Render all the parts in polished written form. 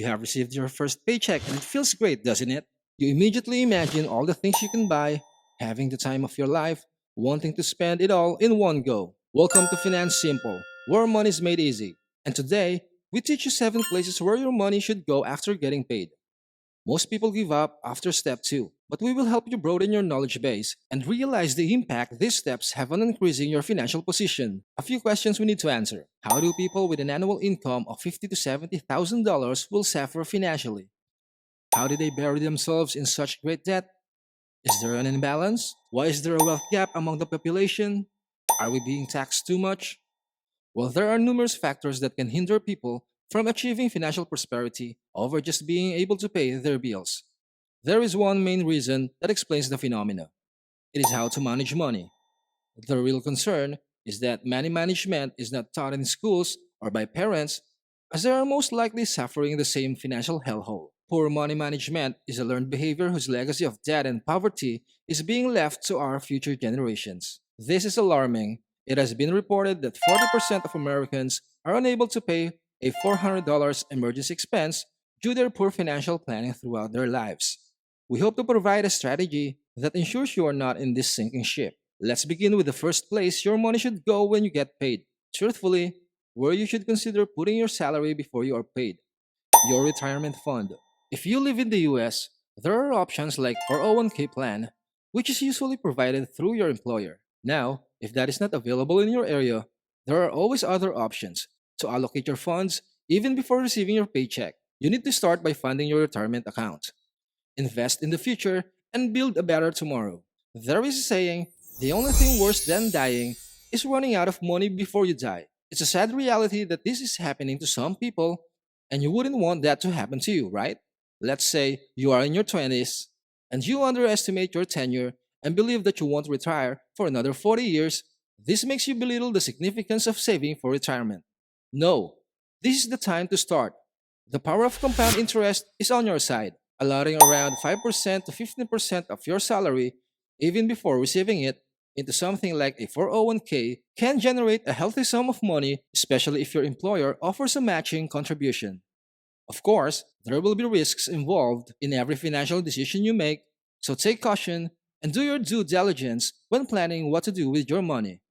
You have received your first paycheck and it feels great, doesn't it? You immediately imagine all the things you can buy, having the time of your life, wanting to spend it all in one go. Welcome to Finance Simple, where money is made easy. And today, we teach you 7 places where your money should go after getting paid. Most people give up after step 2, but we will help you broaden your knowledge base and realize the impact these steps have on increasing your financial position. A few questions we need to answer. How do people with an annual income of $50 to $70,000 will suffer financially? How do they bury themselves in such great debt? Is there an imbalance? Why is there a wealth gap among the population? Are we being taxed too much? Well, there are numerous factors that can hinder people from achieving financial prosperity over just being able to pay their bills. There is one main reason that explains the phenomena. It is how to manage money. The real concern is that money management is not taught in schools or by parents, as they are most likely suffering the same financial hellhole. Poor money management is a learned behavior whose legacy of debt and poverty is being left to our future generations. This is alarming. It has been reported that 40% of Americans are unable to pay a $400 emergency expense due to their poor financial planning throughout their lives. We hope to provide a strategy that ensures you are not in this sinking ship. Let's begin with the first place your money should go when you get paid. Truthfully, where you should consider putting your salary before you are paid. Your retirement fund. If you live in the US, there are options like 401k plan, which is usually provided through your employer. Now, if that is not available in your area, there are always other options to allocate your funds even before receiving your paycheck. You need to start by funding your retirement account. Invest in the future and build a better tomorrow. There is a saying, the only thing worse than dying is running out of money before you die. It's a sad reality that this is happening to some people, and you wouldn't want that to happen to you, right? Let's say you are in your 20s and you underestimate your tenure and believe that you won't retire for another 40 years. This makes you belittle the significance of saving for retirement. No, this is the time to start. The power of compound interest is on your side. Allotting around 5% to 15% of your salary, even before receiving it, into something like a 401k can generate a healthy sum of money, especially if your employer offers a matching contribution. Of course, there will be risks involved in every financial decision you make, so take caution and do your due diligence when planning what to do with your money.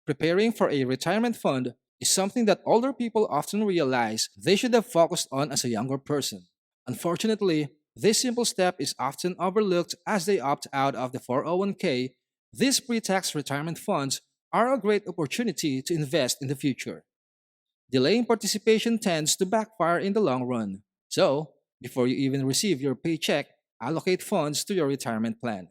Preparing for a retirement fund is something that older people often realize they should have focused on as a younger person. Unfortunately, this simple step is often overlooked as they opt out of the 401k. These pre tax retirement funds are a great opportunity to invest in the future. Delaying participation tends to backfire in the long run. So, before you even receive your paycheck, allocate funds to your retirement plan.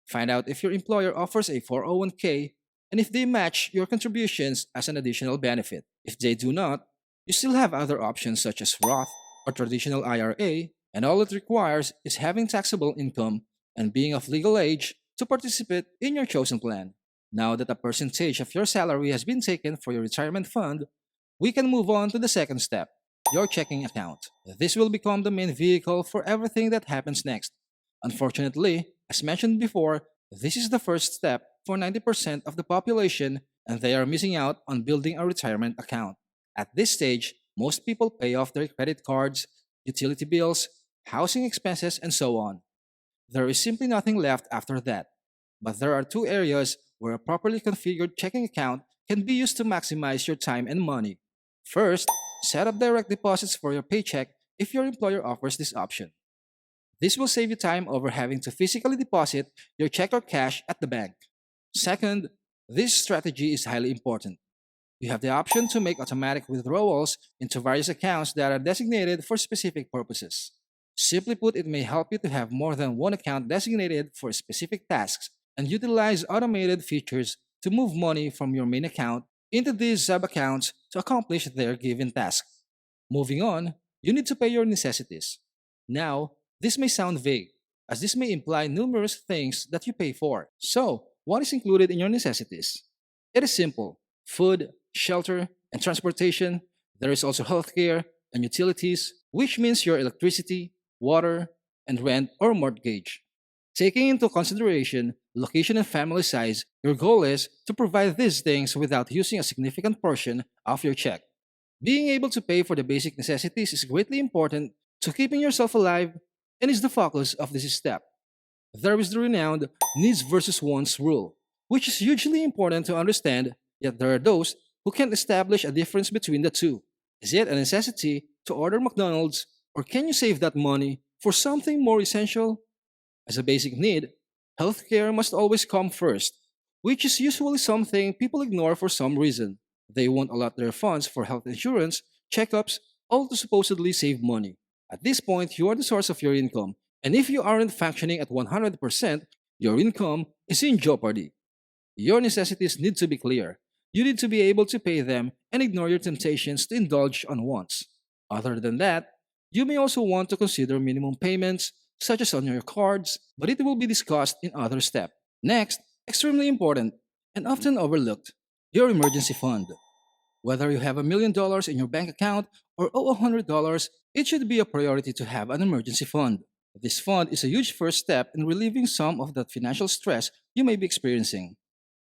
Find out if your employer offers a 401k and if they match your contributions as an additional benefit. If they do not, you still have other options such as Roth or traditional IRA, and all it requires is having taxable income and being of legal age to participate in your chosen plan. Now that a percentage of your salary has been taken for your retirement fund, we can move on to the second step, your checking account. This will become the main vehicle for everything that happens next. Unfortunately, as mentioned before, this is the first step for 90% of the population, and they are missing out on building a retirement account. At this stage, most people pay off their credit cards, utility bills, housing expenses, and so on. There is simply nothing left after that. But there are two areas where a properly configured checking account can be used to maximize your time and money. First, set up direct deposits for your paycheck if your employer offers this option. This will save you time over having to physically deposit your check or cash at the bank. Second, this strategy is highly important. You have the option to make automatic withdrawals into various accounts that are designated for specific purposes. Simply put, it may help you to have more than one account designated for specific tasks and utilize automated features to move money from your main account into these sub accounts to accomplish their given task. Moving on, you need to pay your necessities. Now, this may sound vague, as this may imply numerous things that you pay for. So, what is included in your necessities? It is simple: food, shelter, and transportation. There is also healthcare and utilities, which means your electricity, water, and rent or mortgage. Taking into consideration location and family size, your goal is to provide these things without using a significant portion of your check. Being able to pay for the basic necessities is greatly important to keeping yourself alive and is the focus of this step. There is the renowned needs versus wants rule, which is hugely important to understand, yet there are those who can't establish a difference between the two. Is it a necessity to order McDonald's, or can you save that money for something more essential? As a basic need, healthcare must always come first, which is usually something people ignore for some reason. They won't allot their funds for health insurance, checkups, all to supposedly save money. At this point, you are the source of your income, and if you aren't functioning at 100%, your income is in jeopardy. Your necessities need to be clear. You need to be able to pay them and ignore your temptations to indulge on wants. Other than that, you may also want to consider minimum payments, such as on your cards, but it will be discussed in other steps. Next, extremely important and often overlooked, your emergency fund. Whether you have $1 million in your bank account or owe $100, it should be a priority to have an emergency fund. This fund is a huge first step in relieving some of that financial stress you may be experiencing.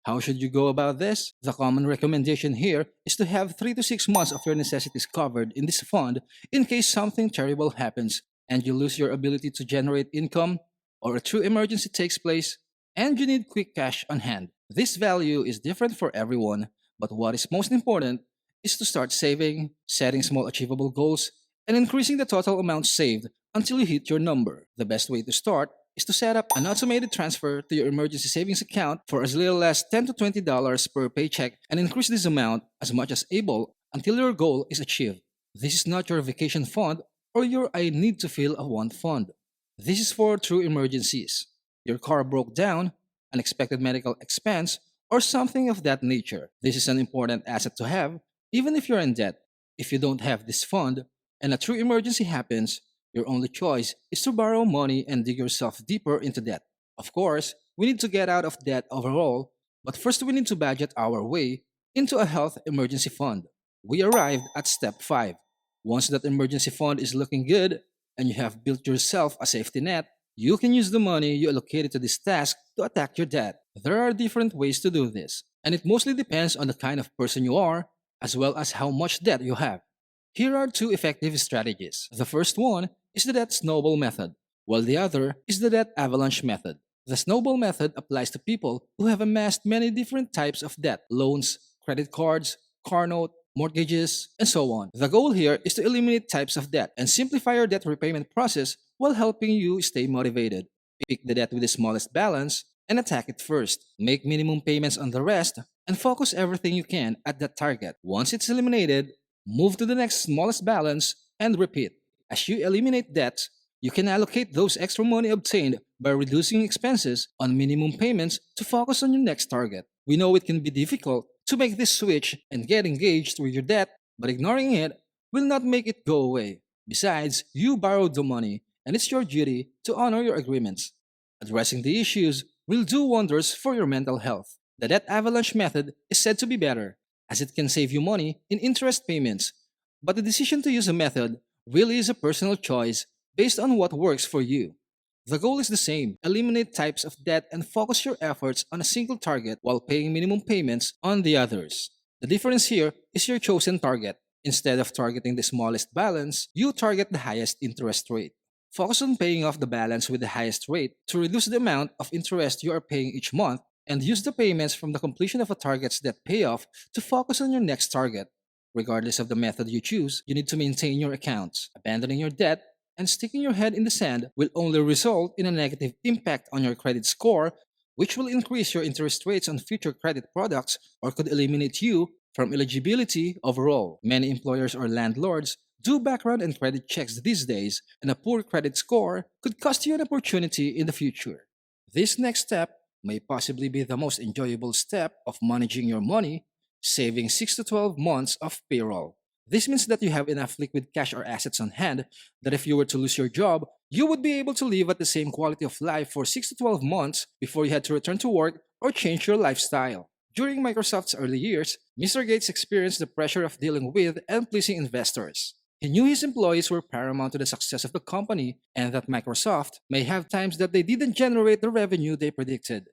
How should you go about this? The common recommendation here is to have 3 to 6 months of your necessities covered in this fund in case something terrible happens and you lose your ability to generate income, or a true emergency takes place and you need quick cash on hand. This value is different for everyone, but what is most important is to start saving, setting small achievable goals, and increasing the total amount saved until you hit your number. The best way to start is to set up an automated transfer to your emergency savings account for as little as $10 to $20 per paycheck and increase this amount as much as able until your goal is achieved. This is not your vacation fund or your I need to fill a want fund. This is for true emergencies. Your car broke down, unexpected medical expense, or something of that nature. This is an important asset to have, even if you're in debt. If you don't have this fund and a true emergency happens, your only choice is to borrow money and dig yourself deeper into debt. Of course, we need to get out of debt overall, but first we need to budget our way into a health emergency fund. We arrived at step 5. Once that emergency fund is looking good and you have built yourself a safety net, you can use the money you allocated to this task to attack your debt. There are different ways to do this, and it mostly depends on the kind of person you are as well as how much debt you have. Here are two effective strategies. The first one is the debt snowball method, while the other is the debt avalanche method. The snowball method applies to people who have amassed many different types of debt: loans, credit cards, car note, mortgages, and so on. The goal here is to eliminate types of debt and simplify your debt repayment process while helping you stay motivated. Pick the debt with the smallest balance and attack it first. Make minimum payments on the rest and focus everything you can at that target. Once it's eliminated, move to the next smallest balance and repeat. As you eliminate debts, you can allocate those extra money obtained by reducing expenses on minimum payments to focus on your next target. We know it can be difficult to make this switch and get engaged with your debt, but ignoring it will not make it go away. Besides, you borrowed the money, and it's your duty to honor your agreements. Addressing the issues will do wonders for your mental health. The debt avalanche method is said to be better, as it can save you money in interest payments, but the decision to use a method really is a personal choice based on what works for you. The goal is the same: eliminate types of debt and focus your efforts on a single target while paying minimum payments on the others. The difference here is your chosen target. Instead of targeting the smallest balance, you target the highest interest rate. Focus on paying off the balance with the highest rate to reduce the amount of interest you are paying each month, and use the payments from the completion of a target's debt payoff to focus on your next target. Regardless of the method you choose, you need to maintain your accounts. Abandoning your debt and sticking your head in the sand will only result in a negative impact on your credit score, which will increase your interest rates on future credit products or could eliminate you from eligibility overall. Many employers or landlords do background and credit checks these days, and a poor credit score could cost you an opportunity in the future. This next step may possibly be the most enjoyable step of managing your money, saving 6 to 12 months of payroll. This means that you have enough liquid cash or assets on hand that if you were to lose your job, you would be able to live at the same quality of life for 6 to 12 months before you had to return to work or change your lifestyle. During Microsoft's early years, Mr. Gates experienced the pressure of dealing with and pleasing investors. He knew his employees were paramount to the success of the company and that Microsoft may have times that they didn't generate the revenue they predicted.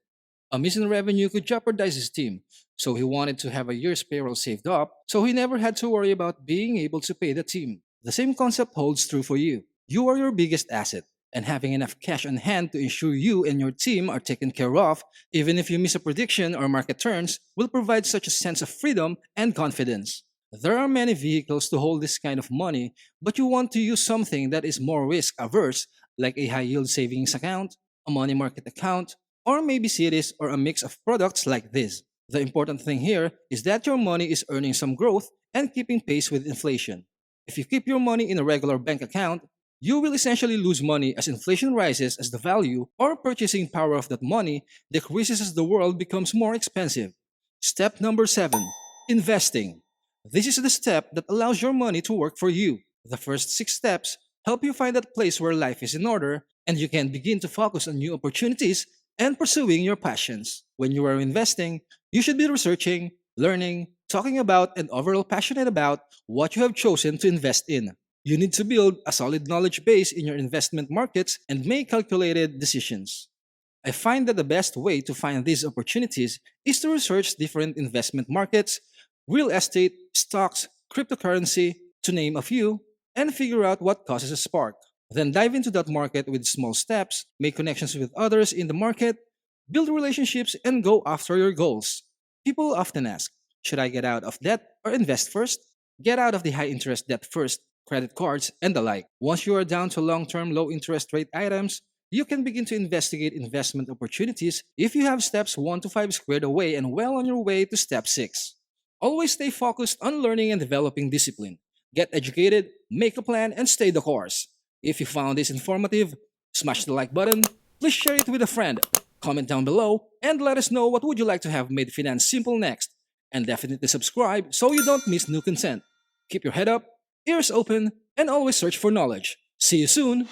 A missing revenue could jeopardize his team, so he wanted to have a year's payroll saved up so he never had to worry about being able to pay the team. The same concept holds true for you. You are your biggest asset, and having enough cash on hand to ensure you and your team are taken care of, even if you miss a prediction or market turns, will provide such a sense of freedom and confidence. There are many vehicles to hold this kind of money, but you want to use something that is more risk averse, like a high yield savings account, a money market account, or maybe CDs or a mix of products like this. The important thing here is that your money is earning some growth and keeping pace with inflation. If you keep your money in a regular bank account, you will essentially lose money as inflation rises as the value or purchasing power of that money decreases as the world becomes more expensive. Step number 7: Investing. This is the step that allows your money to work for you. The first 6 steps help you find that place where life is in order and you can begin to focus on new opportunities and pursuing your passions. When you are investing, you should be researching, learning, talking about, and overall passionate about what you have chosen to invest in. You need to build a solid knowledge base in your investment markets and make calculated decisions. I find that the best way to find these opportunities is to research different investment markets, real estate, stocks, cryptocurrency, to name a few, and figure out what causes a spark. Then dive into that market with small steps, make connections with others in the market, build relationships, and go after your goals. People often ask, should I get out of debt or invest first? Get out of the high interest debt first, credit cards, and the like. Once you are down to long term low interest rate items, you can begin to investigate investment opportunities if you have steps 1 to 5 squared away and well on your way to step 6. Always stay focused on learning and developing discipline. Get educated, make a plan, and stay the course. If you found this informative, smash the like button, please share it with a friend, comment down below, and let us know what would you like to have made finance simple next. And definitely subscribe so you don't miss new content. Keep your head up, ears open, and always search for knowledge. See you soon!